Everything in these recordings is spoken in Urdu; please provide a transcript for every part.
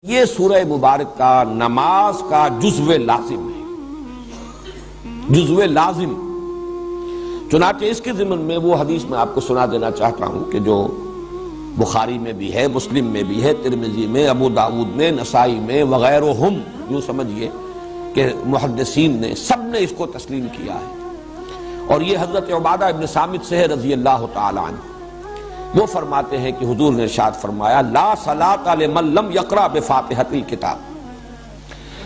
یہ سورہ مبارک کا نماز کا جزو لازم ہے، جزو لازم۔ چنانچہ اس کے ضمن میں وہ حدیث میں آپ کو سنا دینا چاہتا ہوں کہ جو بخاری میں بھی ہے، مسلم میں بھی ہے، ترمذی میں، ابو داؤد میں، نسائی میں وغیرہم، یوں سمجھیے کہ محدثین نے سب نے اس کو تسلیم کیا ہے۔ اور یہ حضرت عبادہ ابن صامت سے ہے رضی اللہ تعالی عنہ۔ وہ فرماتے ہیں کہ حضور نے ارشاد فرمایا لا صلاۃ لمن لم یقرأ بفاتحۃ الکتاب،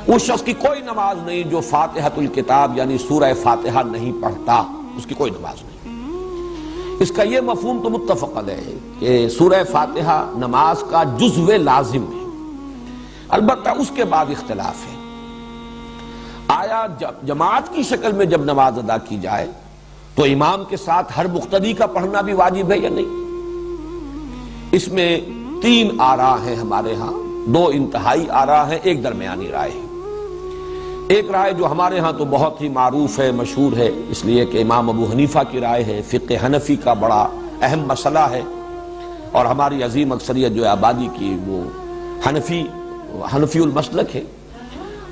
اس شخص کی کوئی نماز نہیں جو فاتحۃ الکتاب یعنی سورہ فاتحہ نہیں پڑھتا، اس کی کوئی نماز نہیں۔ اس کا یہ مفہوم تو متفق علیہ ہے کہ سورہ فاتحہ نماز کا جزو لازم ہے، البتہ اس کے بعد اختلاف ہے۔ آیا جماعت کی شکل میں جب نماز ادا کی جائے تو امام کے ساتھ ہر مقتدی کا پڑھنا بھی واجب ہے یا نہیں؟ اس میں تین آراء ہیں ہمارے ہاں، دو انتہائی آراء ہیں، ایک درمیانی رائے ہے۔ ایک رائے جو ہمارے ہاں تو بہت ہی معروف ہے، مشہور ہے، اس لیے کہ امام ابو حنیفہ کی رائے ہے، فقہ حنفی کا بڑا اہم مسئلہ ہے، اور ہماری عظیم اکثریت جو آبادی کی وہ حنفی المسلک ہے۔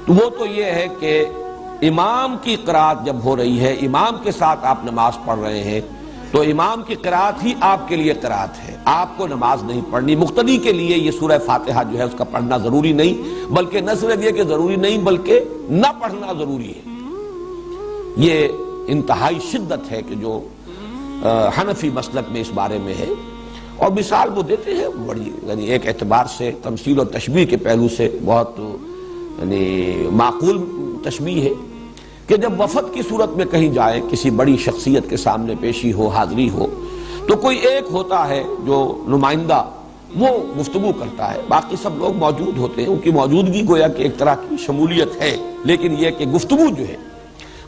تو وہ تو یہ ہے کہ امام کی قرات جب ہو رہی ہے، امام کے ساتھ آپ نماز پڑھ رہے ہیں تو امام کی قرات ہی آپ کے لیے قرات ہے، آپ کو نماز نہیں پڑھنی۔ مقتدی کے لیے یہ سورہ فاتحہ جو ہے اس کا پڑھنا ضروری نہیں، بلکہ نہ صرف یہ کہ ضروری نہیں بلکہ نہ پڑھنا ضروری ہے۔ یہ انتہائی شدت ہے کہ جو حنفی مسلک میں اس بارے میں ہے، اور مثال وہ دیتے ہیں بڑی، یعنی ایک اعتبار سے تمثیل و تشبیہ کے پہلو سے بہت یعنی معقول تشبیہ ہے کہ جب وفد کی صورت میں کہیں جائے، کسی بڑی شخصیت کے سامنے پیشی ہو، حاضری ہو، تو کوئی ایک ہوتا ہے جو نمائندہ، وہ گفتگو کرتا ہے، باقی سب لوگ موجود ہوتے ہیں، ان کی موجودگی گویا کہ ایک طرح کی شمولیت ہے، لیکن یہ کہ گفتگو جو ہے،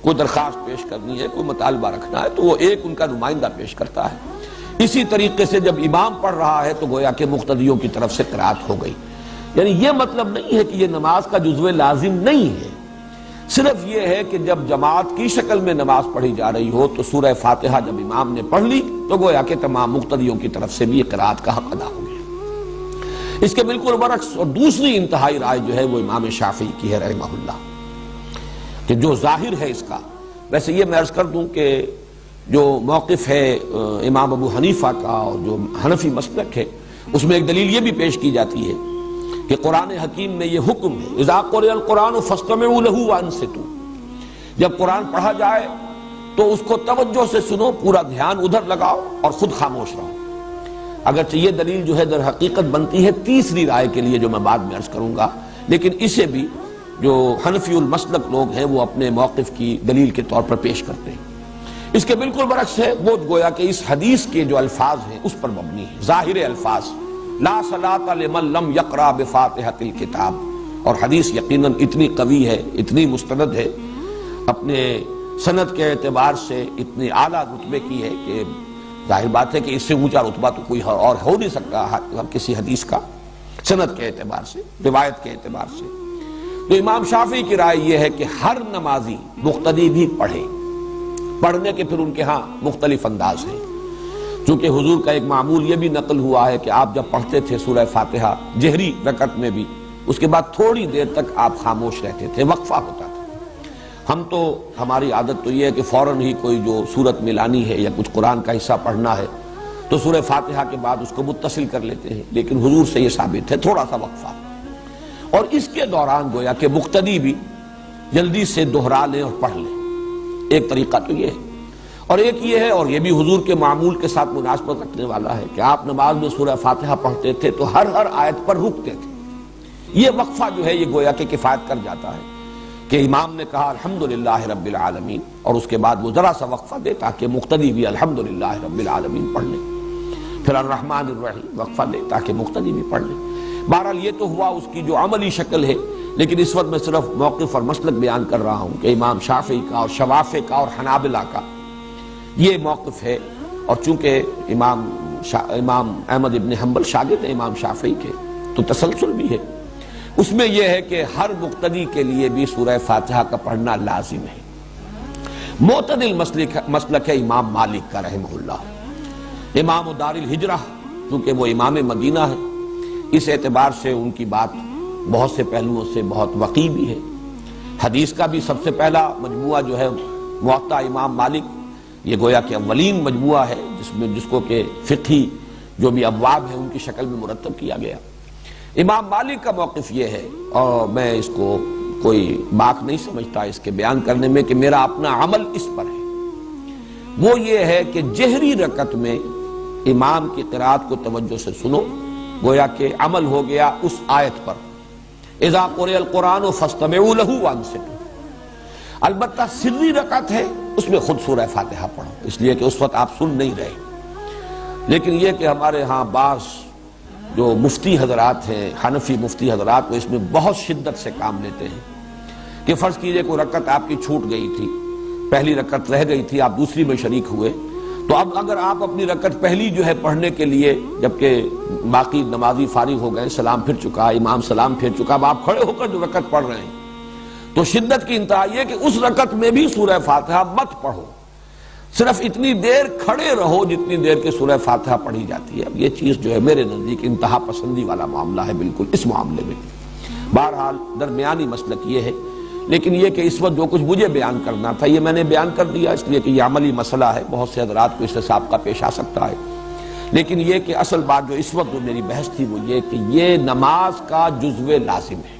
کوئی درخواست پیش کرنی ہے، کوئی مطالبہ رکھنا ہے تو وہ ایک ان کا نمائندہ پیش کرتا ہے۔ اسی طریقے سے جب امام پڑھ رہا ہے تو گویا کہ مقتدیوں کی طرف سے قرات ہو گئی۔ یعنی یہ مطلب نہیں ہے کہ یہ نماز کا جزو لازم نہیں ہے، صرف یہ ہے کہ جب جماعت کی شکل میں نماز پڑھی جا رہی ہو تو سورہ فاتحہ جب امام نے پڑھ لی تو گویا کہ تمام مقتدیوں کی طرف سے بھی قرات کا حق ادا ہو گیا۔ اس کے بالکل برعکس اور دوسری انتہائی رائے جو ہے وہ امام شافعی کی ہے رحمہ اللہ، کہ جو ظاہر ہے اس کا، ویسے یہ میں عرض کر دوں کہ جو موقف ہے امام ابو حنیفہ کا اور جو حنفی مسلک ہے، اس میں ایک دلیل یہ بھی پیش کی جاتی ہے کہ قرآن حکیم میں یہ حکم ہے اذا قرئ القرآن فاستمعوا له وانصتوا، جب قرآن پڑھا جائے تو اس کو توجہ سے سنو، پورا دھیان ادھر لگاؤ اور خود خاموش رہو۔ اگرچہ یہ دلیل جو ہے در حقیقت بنتی ہے تیسری رائے کے لیے جو میں بعد میں عرض کروں گا، لیکن اسے بھی جو حنفی المسلک لوگ ہیں وہ اپنے موقف کی دلیل کے طور پر پیش کرتے ہیں۔ اس کے بالکل برعکس ہے، وہ گویا کہ اس حدیث کے جو الفاظ ہیں اس پر مبنی ہے، ظاہر الفاظ لا صلاۃ لمن لم یقرأ بفاتحۃ الکتاب، اور حدیث یقیناً اتنی قوی ہے، اتنی مستند ہے، اپنے سند کے اعتبار سے اتنی اعلیٰ رتبے کی ہے کہ ظاہر بات ہے کہ اس سے اونچا رتبہ تو کوئی اور ہو نہیں سکتا کسی حدیث کا، سند کے اعتبار سے، روایت کے اعتبار سے۔ تو امام شافعی کی رائے یہ ہے کہ ہر نمازی مقتدی بھی پڑھے، پڑھنے کے پھر ان کے ہاں مختلف انداز ہیں، چونکہ حضور کا ایک معمول یہ بھی نقل ہوا ہے کہ آپ جب پڑھتے تھے سورہ فاتحہ جہری رکعت میں بھی، اس کے بعد تھوڑی دیر تک آپ خاموش رہتے تھے، وقفہ ہوتا تھا۔ ہم تو ہماری عادت تو یہ ہے کہ فوراً ہی کوئی جو سورت ملانی ہے یا کچھ قرآن کا حصہ پڑھنا ہے تو سورہ فاتحہ کے بعد اس کو متصل کر لیتے ہیں، لیکن حضور سے یہ ثابت ہے تھوڑا سا وقفہ، اور اس کے دوران گویا کہ مقتدی بھی جلدی سے دہرا لیں اور پڑھ لیں۔ ایک طریقہ تو یہ ہے، اور ایک یہ ہے، اور یہ بھی حضور کے معمول کے ساتھ مناسبت رکھنے والا ہے، کہ آپ نماز میں سورہ فاتحہ پڑھتے تھے تو ہر آیت پر رکتے تھے۔ یہ وقفہ جو ہے یہ گویا کہ کفایت کر جاتا ہے کہ امام نے کہا الحمدللہ رب العالمین، اور اس کے بعد وہ ذرا سا وقفہ دے تاکہ مقتدی بھی الحمدللہ رب العالمین پڑھ لیں، پھر الرحمن الرحیم وقفہ دے تاکہ مقتدی بھی پڑھ لیں۔ بہرحال یہ تو ہوا اس کی جو عملی شکل ہے، لیکن اس وقت میں صرف موقف اور مسلک بیان کر رہا ہوں کہ امام شافعی کا اور شوافع کا اور حنابلہ کا یہ موقف ہے، اور چونکہ امام احمد ابن حنبل شاگرد ہیں امام شافعی کے تو تسلسل بھی ہے، اس میں یہ ہے کہ ہر مقتدی کے لیے بھی سورہ فاتحہ کا پڑھنا لازم ہے۔ معتدل مسلک ہے امام مالک کا رحمہ اللہ، امام دار الہجرہ، کیونکہ وہ امام مدینہ ہے، اس اعتبار سے ان کی بات بہت سے پہلوؤں سے بہت وقی بھی ہے۔ حدیث کا بھی سب سے پہلا مجموعہ جو ہے موطا امام مالک، یہ گویا کہ اولین مجموعہ ہے جس کو کہ فقہی جو بھی ابواب ہیں ان کی شکل میں مرتب کیا گیا۔ امام مالک کا موقف یہ ہے، اور میں اس کو کوئی باک نہیں سمجھتا اس کے بیان کرنے میں کہ میرا اپنا عمل اس پر ہے، وہ یہ ہے کہ جہری رکعت میں امام کی قرات کو توجہ سے سنو، گویا کہ عمل ہو گیا اس آیت پر، اذا قرئ القرآن فاستمعوا له وانصتوا۔ البتہ سری رکعت ہے، اس میں خود سورہ فاتحہ پڑھو، اس لیے کہ اس وقت آپ سن نہیں رہے۔ لیکن یہ کہ ہمارے ہاں بعض جو مفتی حضرات ہیں، حنفی مفتی حضرات، وہ اس میں بہت شدت سے کام لیتے ہیں کہ فرض کیجئے کوئی رکعت آپ کی چھوٹ گئی تھی، پہلی رکعت رہ گئی تھی، آپ دوسری میں شریک ہوئے، تو اب اگر آپ اپنی رکعت پہلی جو ہے پڑھنے کے لیے، جبکہ باقی نمازی فارغ ہو گئے، سلام پھر چکا، امام سلام پھر چکا، اب آپ کھڑے ہو کر جو رکعت پڑھ رہے ہیں، تو شدت کی انتہا یہ کہ اس رکعت میں بھی سورہ فاتحہ مت پڑھو، صرف اتنی دیر کھڑے رہو جتنی دیر کے سورہ فاتحہ پڑھی جاتی ہے۔ اب یہ چیز جو ہے میرے نزدیک انتہا پسندی والا معاملہ ہے بالکل اس معاملے میں۔ بہرحال درمیانی مسلک یہ ہے، لیکن یہ کہ اس وقت جو کچھ مجھے بیان کرنا تھا یہ میں نے بیان کر دیا، اس لیے کہ یہ عملی مسئلہ ہے، بہت سے حضرات کو اس سے سابقہ پیش آ سکتا ہے، لیکن یہ کہ اصل بات جو اس وقت جو میری بحث تھی وہ یہ کہ یہ نماز کا جزو لازم ہے۔